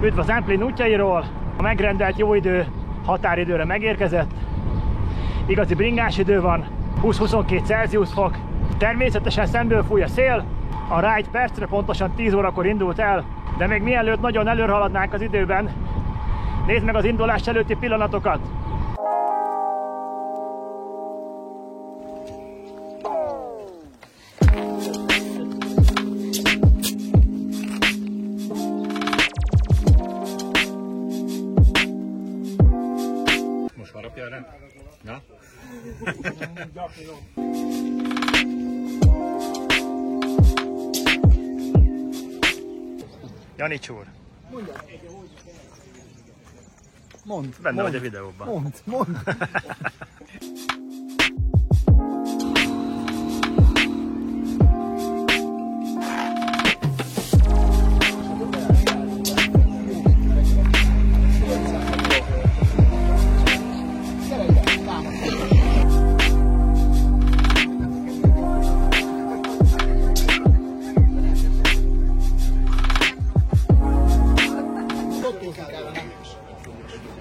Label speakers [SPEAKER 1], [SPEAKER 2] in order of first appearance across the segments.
[SPEAKER 1] Üdv az Zemplén útjairól, a megrendelt jó idő határidőre megérkezett. Igazi bringás idő van, 20-22 Celsius fok. Természetesen szemből fúj a szél, a ride percre pontosan 10 órakor indult el, de még mielőtt nagyon előre haladnánk az időben, nézd meg az indulás előtti pillanatokat!
[SPEAKER 2] Most harapja rá? Na?
[SPEAKER 1] Janics úr.
[SPEAKER 3] Mondd.
[SPEAKER 1] Benne vagy a videóban.
[SPEAKER 3] Mondd.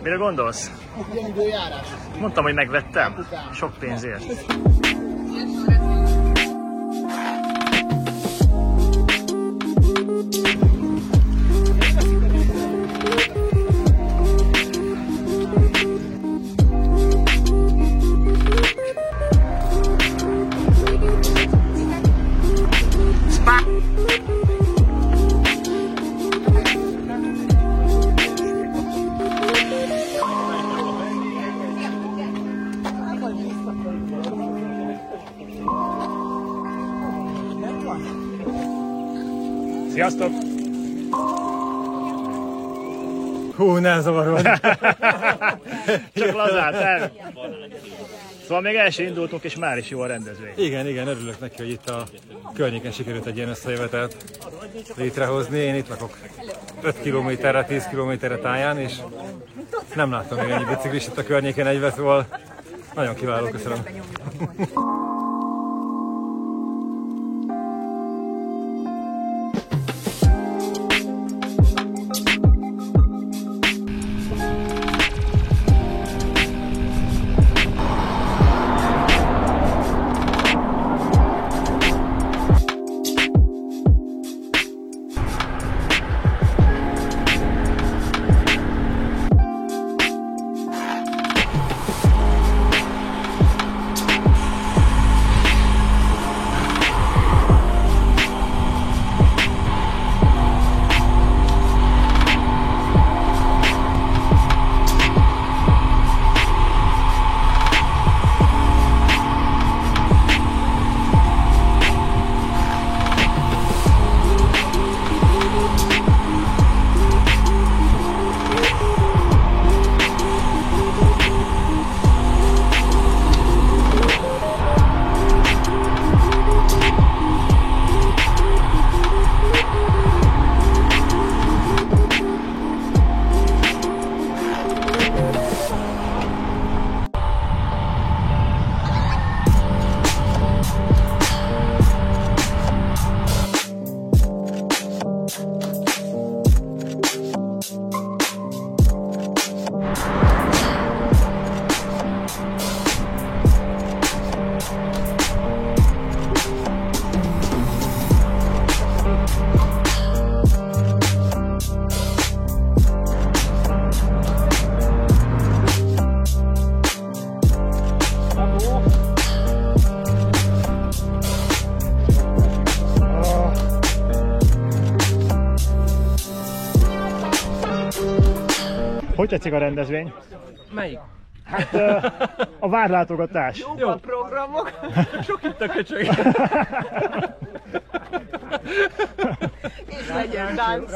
[SPEAKER 1] Mire gondolsz? Mondtam, hogy megvettem. Sok pénzért. Sziasztok!
[SPEAKER 3] Hú, ne zavarod!
[SPEAKER 1] Csak lazát, el! Szóval még el sem indultunk, és már is jó a rendezvény.
[SPEAKER 3] Igen, örülök neki, hogy itt a környéken sikerült egy ilyen összejövetelt létrehozni. Én itt lakok 5 kilométerre, 10 kilométerre táján, és nem láttam még ennyi biciklist a környéken egybe, szóval nagyon kiváló, köszönöm.
[SPEAKER 1] Hogy tetszik a rendezvény?
[SPEAKER 4] Melyik?
[SPEAKER 1] Hát a várlátogatás.
[SPEAKER 4] Jó a programok, sok itt a köcsög.
[SPEAKER 5] És legyen tánc.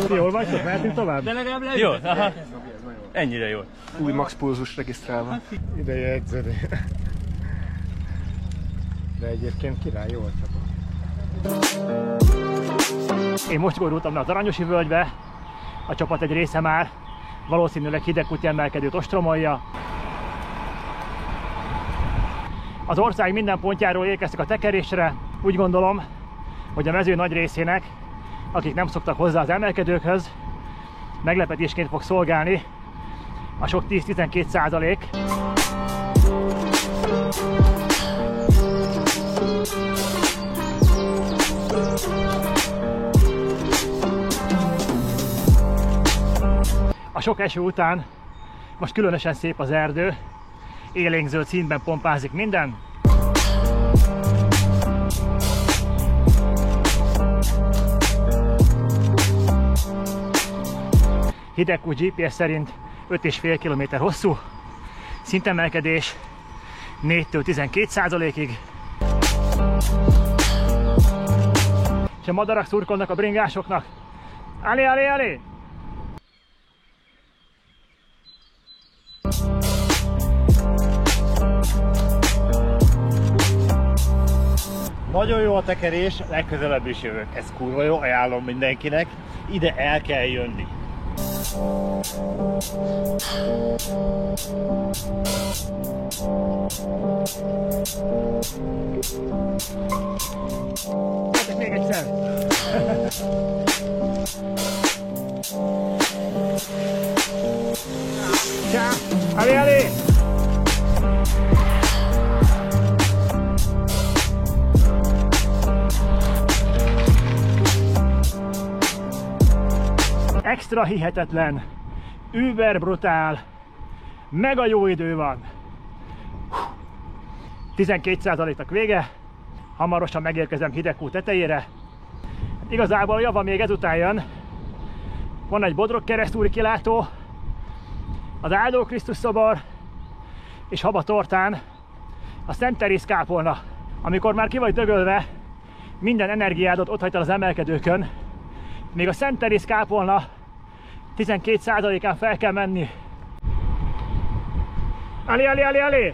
[SPEAKER 1] Jól vagytok? Mehetünk tovább?
[SPEAKER 4] De legalább lehet. Jó, aha. Ennyire jó.
[SPEAKER 6] Új max pulzus regisztrálva.
[SPEAKER 1] Ideje edzeni. De egyébként király, jó a csapat. Én most gyorultam le az Aranyosi völgybe, a csapat egy része már valószínűleg Hidegkúti emelkedőt ostromolja. Az ország minden pontjáról érkeztek a tekerésre, úgy gondolom, hogy a mező nagy részének, akik nem szoktak hozzá az emelkedőkhöz, meglepetésként fog szolgálni a sok 10-12%. A sok eső után most különösen szép az erdő, élénkzöld színben pompázik minden. Hidegkút GPS szerint 5,5 km hosszú, szintemelkedés 4-től 12%-ig. És a madarak szurkolnak a bringásoknak. Allé, allé, allé!
[SPEAKER 5] Nagyon jó a tekerés, legközelebb is jövök. Ez kurva jó, ajánlom mindenkinek. Ide el kell jönni.
[SPEAKER 1] Még egyszer! Csá! Allé, allé! Extra hihetetlen, über brutál, mega jó idő van. 12%-nak vége, hamarosan megérkezem Hidegkút tetejére. Igazából java még ezután jön. Van egy Bodrog keresztúri kilátó, az Áldó Krisztus szobor, és Habatortán a Szent Teréz kápolna. Amikor már ki vagy dögölve, minden energiádat ott hagytad az emelkedőkön, még a Szent Teréz kápolna 12%-án fel kell menni. Allé, allé, allé, allé!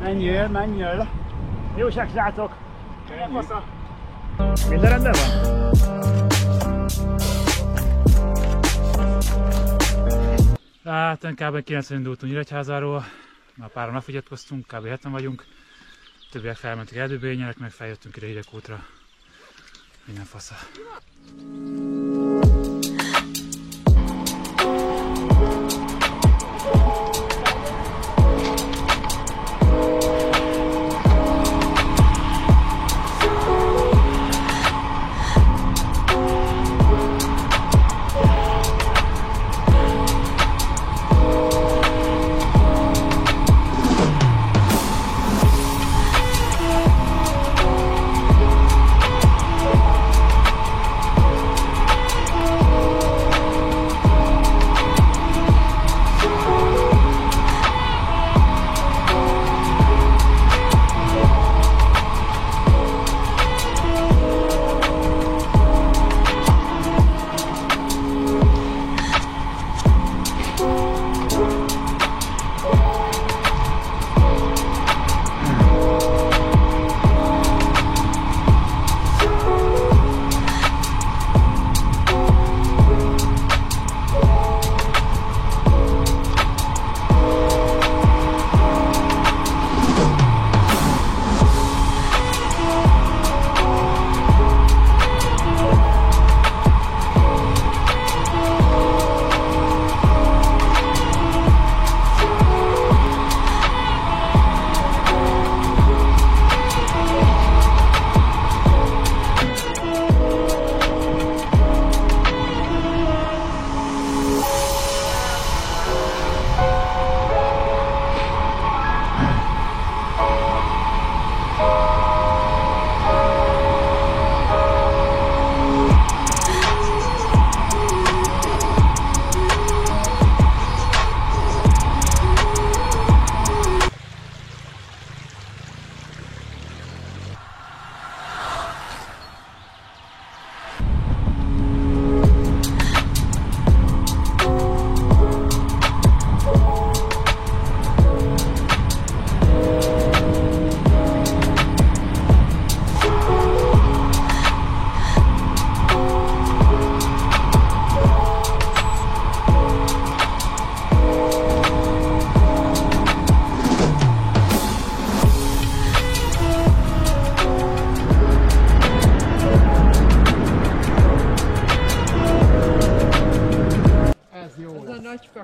[SPEAKER 6] Menjél, menjél!
[SPEAKER 1] Jóság, srácok! Minden rendben van?
[SPEAKER 7] Hát kb. 90 indultunk Nyíregyházáról, már páran megfogyatkoztunk, kb. 7-en vagyunk. Többiek felmentek erdőbényelek, meg feljöttünk ide Hidegkútra. Minden fasza.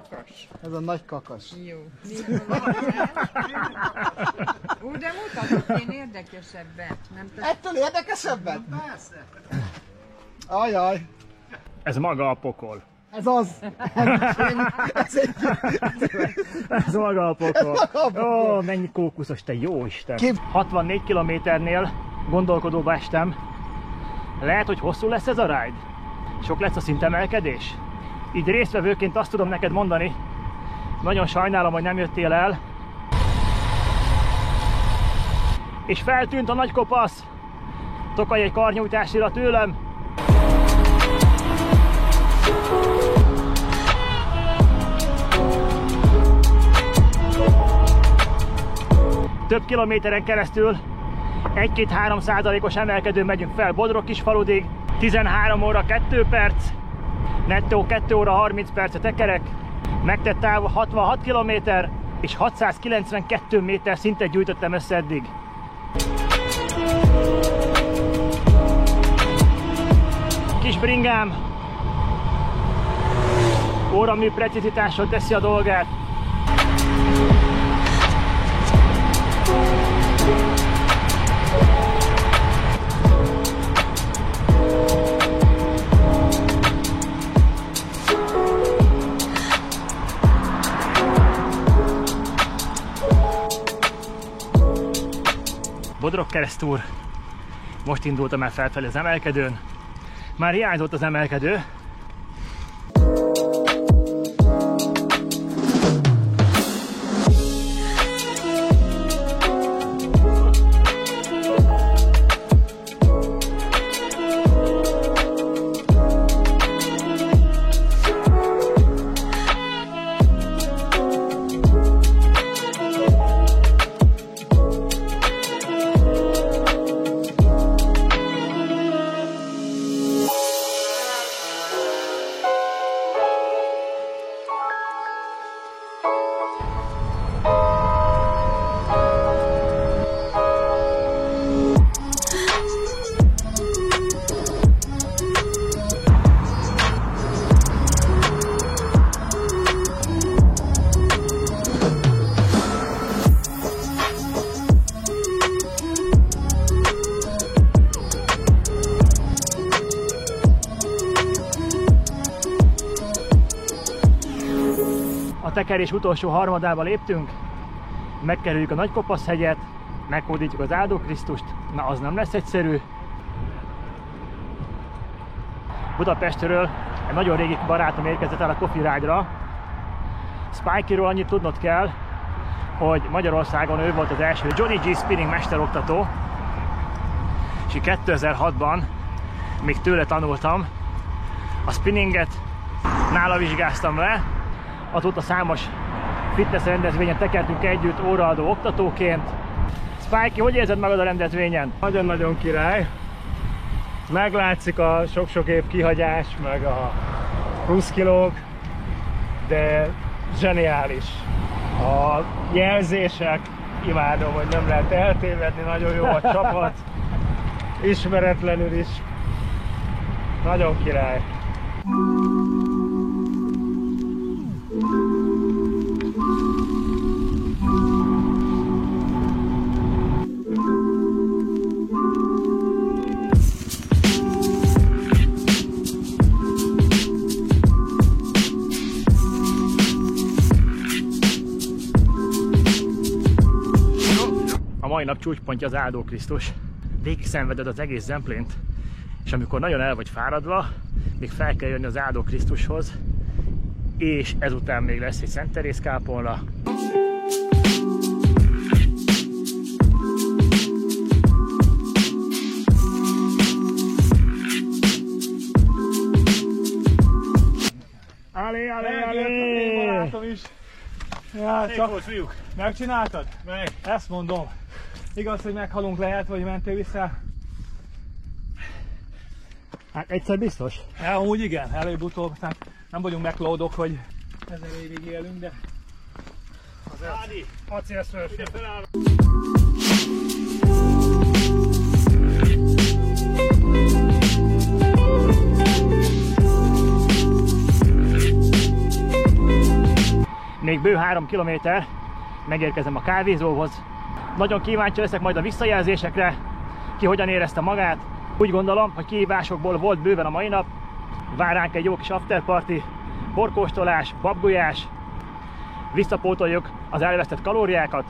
[SPEAKER 8] kakas.
[SPEAKER 6] Ez a nagy kakas.
[SPEAKER 8] Jó. Úgy, de mutatok én érdekesebbet. Nem
[SPEAKER 6] Ettől érdekesebbet? Persze. Ajaj.
[SPEAKER 1] Ez maga a pokol.
[SPEAKER 6] Ez az.
[SPEAKER 1] Ez maga a pokol. Ó, mennyi kókuszos, te jó Isten. 64 kilométernél gondolkodóba estem. Lehet, hogy hosszú lesz ez a ride? Sok lesz a szintemelkedés? Így résztvevőként azt tudom neked mondani, nagyon sajnálom, hogy nem jöttél el. És feltűnt a nagy kopasz. Tokaj egy karnyújtásra tőlem. Több kilométeren keresztül 1-2-3% emelkedőn megyünk fel Bodrog-Kisfaludig. 13 óra 2 perc, nettó 2 óra 30 perc tekerek, megtett táv 66 km és 692 méter szintet gyűjtöttem össze eddig. Kis bringám óramű precizitással teszi a dolgát. Bodrog-Keresztúr. Most indultam el felfelé az emelkedőn. Már hiányzott az emelkedő. A tekerés utolsó harmadába léptünk, megkerüljük a Nagykopasz-hegyet, meghódítjuk az Áldó Krisztust, na az nem lesz egyszerű. Budapestről egy nagyon régi barátom érkezett el a Coffee Ride-ra. Spikey-ról annyit tudnod kell, hogy Magyarországon ő volt az első Johnny G spinning mesteroktató, és 2006-ban még tőle tanultam. A spinninget nála vizsgáztam le, azóta számos fitness rendezvényen tekertünk együtt óraadó oktatóként. Spikey, hogy érzed magad a rendezvényen?
[SPEAKER 5] Nagyon-nagyon király. Meglátszik a sok-sok év kihagyás, meg a plusz kilók, de zseniális. A jelzések, imádom, hogy nem lehet eltévedni, nagyon jó a csapat, ismeretlenül is. Nagyon király.
[SPEAKER 1] A mai nap csúcspontja az Áldó Krisztus. Végig szenveded az egész Zemplént, és amikor nagyon el vagy fáradva, még fel kell jönni az Áldó Krisztushoz, és ezután még lesz egy Szent Teréz kápolna.
[SPEAKER 5] Barátom is. Ja, csak megcsináltad? Meg. Ezt mondom. Igaz, hogy meghalunk lehet, vagy mentél vissza?
[SPEAKER 1] Hát egyszer biztos.
[SPEAKER 5] Ja, úgy igen, előbb-utóbb. Nem vagyunk meglódok, hogy 1000 évig élünk, de...
[SPEAKER 1] Ádi, acélszörf. Ide feláll. még bő 3 kilométer, megérkezem a kávézóhoz. Nagyon kíváncsi leszek majd a visszajelzésekre, ki hogyan érezte magát. Úgy gondolom, hogy kihívásokból volt bőven a mai nap. Vár ránk egy jó kis afterparty, borkóstolás, babgulyás, visszapótoljuk az elvesztett kalóriákat.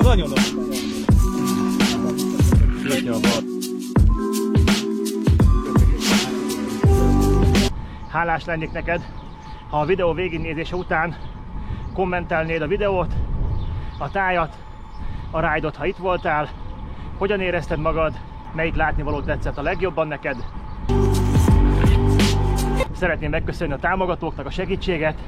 [SPEAKER 5] Nagyon oda.
[SPEAKER 1] Hálás lennék neked, ha a videó végignézése után kommentelnéd a videót, a tájat, a ride-ot, ha itt voltál, hogyan érezted magad, melyik látnivaló tetszett a legjobban neked. Szeretném megköszönni a támogatóknak a segítséget,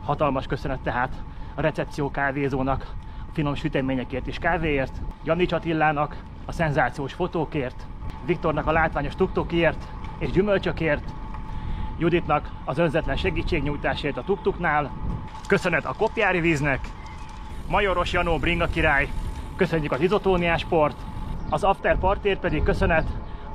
[SPEAKER 1] hatalmas köszönet tehát a Recepció kávézónak, a finom süteményekért és kávéért, Janics Attilának a szenzációs fotókért, Viktornak a látványos tuktukért és gyümölcsökért, Juditnak az önzetlen segítségnyújtásért a tuktuknál, köszönet a Kopjári víznek, Majoros Janó bringa király, köszönjük az Izotóniás Sport, az After Partért pedig köszönet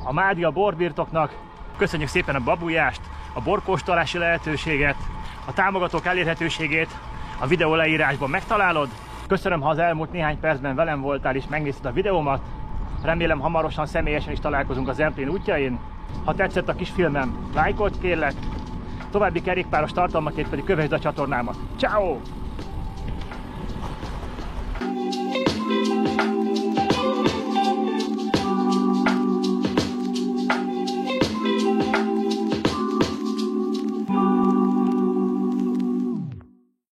[SPEAKER 1] a Mádia borbirtoknak, köszönjük szépen a babujást, a borkóstolási lehetőséget, a támogatók elérhetőségét a videó leírásban megtalálod. Köszönöm, ha az elmúlt néhány percben velem voltál és megnézted a videómat. Remélem hamarosan személyesen is találkozunk a Zemplén útjain. Ha tetszett a kis filmem, lájkolt kérlek, további kerékpáros tartalmakért pedig kövesd a csatornámat. Ciao!